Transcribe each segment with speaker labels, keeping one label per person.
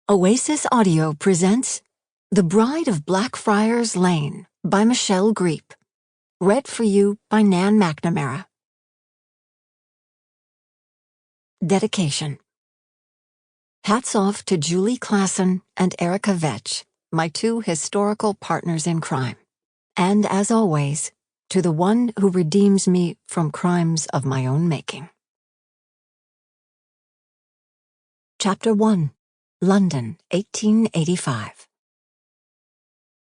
Speaker 1: Oasis Audio presents The Bride of Blackfriars Lane by Michelle Griep. Read for you by Nan Mcnamara. Dedication. Hats off to Julie Klassen and Erica Vetch, my two historical partners in crime. And as always, to the one who redeems me from crimes of my own making. Chapter 1. London, 1885.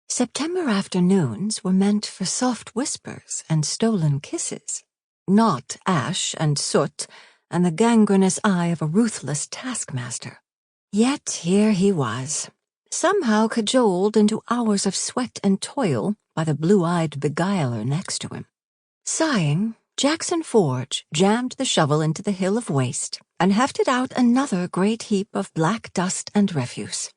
Speaker 1: September afternoons were meant for soft whispers and stolen kisses, not ash and soot and the gangrenous eye of a ruthless taskmaster. Yet here he was, somehow cajoled into hours of sweat and toil by the blue-eyed beguiler next to him. Sighing, Jackson Forge jammed the shovel into the hill of waste and hefted out another great heap of black dust and refuse.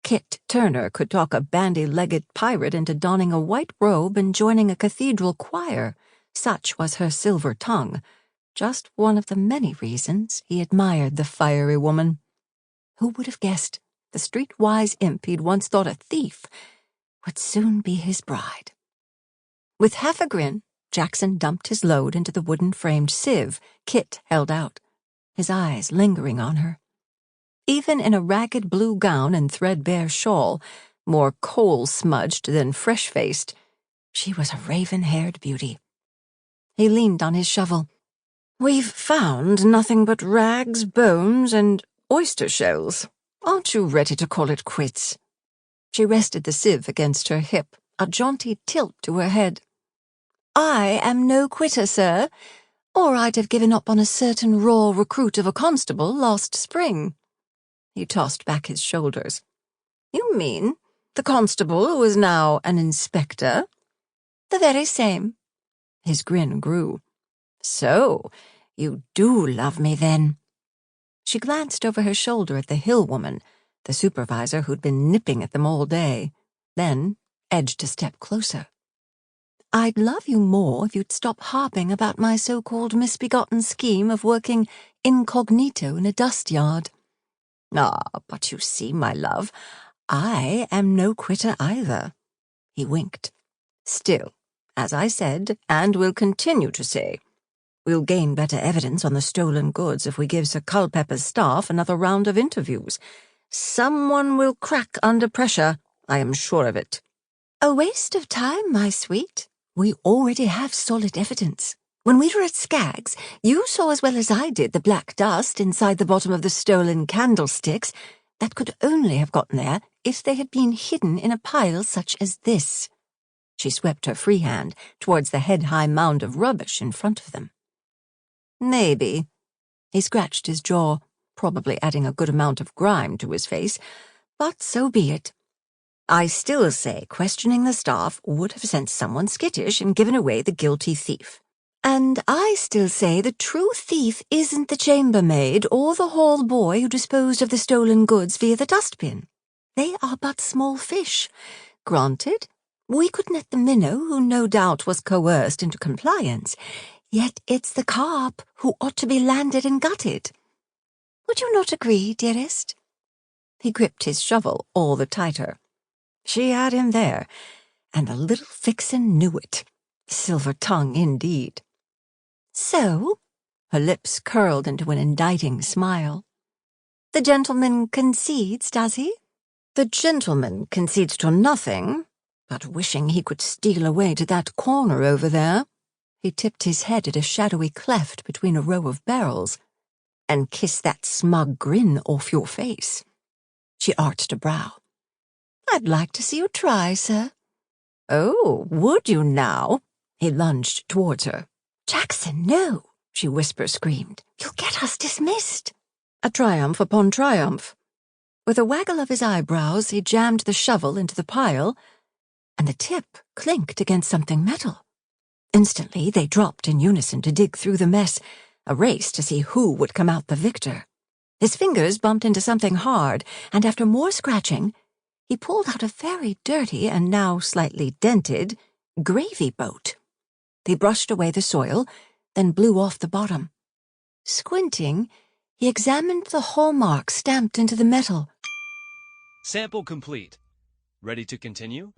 Speaker 1: Kit Turner could talk a bandy-legged pirate into donning a white robe and joining a cathedral choir. Such was her silver tongue, just one of the many reasons he admired the fiery woman. Who would have guessed the streetwise imp he'd once thought a thief would soon be his bride? With half a grin, Jackson dumped his load into the wooden-framed sieve Kit held out, his eyes lingering on her. Even in a ragged blue gown and threadbare shawl, more coal-smudged than fresh-faced, she was a raven-haired beauty. He leaned on his shovel. "We've found nothing but rags, bones, and oyster shells. Aren't you ready to call it quits?" She rested the sieve against her hip, a jaunty tilt to her head. "I am no quitter, sir, or I'd have given up on a certain raw recruit of a constable last spring." He tossed back his shoulders. "You mean the constable who is now an inspector?" "The very same." His grin grew. "So, you do love me, then?" She glanced over her shoulder at the hill woman, the supervisor who'd been nipping at them all day, then edged a step closer. "I'd love you more if you'd stop harping about my so-called misbegotten scheme of working incognito in a dust yard." "Ah, but you see, my love, I am no quitter either." He winked. "Still, as I said, and will continue to say, we'll gain better evidence on the stolen goods if we give Sir Culpepper's staff another round of interviews. Someone will crack under pressure, I am sure of it." "A waste of time, my sweet. We already have solid evidence. When we were at Skaggs, you saw as well as I did the black dust inside the bottom of the stolen candlesticks that could only have gotten there if they had been hidden in a pile such as this." She swept her free hand towards the head-high mound of rubbish in front of them. "Maybe." He scratched his jaw, probably adding a good amount of grime to his face, but so be it. "I still say questioning the staff would have sent someone skittish and given away the guilty thief. And I still say the true thief isn't the chambermaid or the hall boy who disposed of the stolen goods via the dustbin. They are but small fish. Granted, we could net the minnow who no doubt was coerced into compliance, yet it's the carp who ought to be landed and gutted. Would you not agree, dearest?" He gripped his shovel all the tighter. She had him there, and the little vixen knew it. Silver tongue, indeed. "So?" Her lips curled into an indicting smile. "The gentleman concedes, does he?" "The gentleman concedes to nothing, but wishing he could steal away to that corner over there." He tipped his head at a shadowy cleft between a row of barrels. "And kiss that smug grin off your face." She arched a brow. "I'd like to see you try, sir." "Oh, would you now?" He lunged towards her. "Jackson, no," she whisper-screamed. "You'll get us dismissed." A triumph upon triumph. With a waggle of his eyebrows, he jammed the shovel into the pile, and the tip clinked against something metal. Instantly, they dropped in unison to dig through the mess, a race to see who would come out the victor. His fingers bumped into something hard, and after more scratching, he pulled out a very dirty and now slightly dented gravy boat. He brushed away the soil, then blew off the bottom. Squinting, he examined the hallmark stamped into the metal.
Speaker 2: Sample complete. Ready to continue?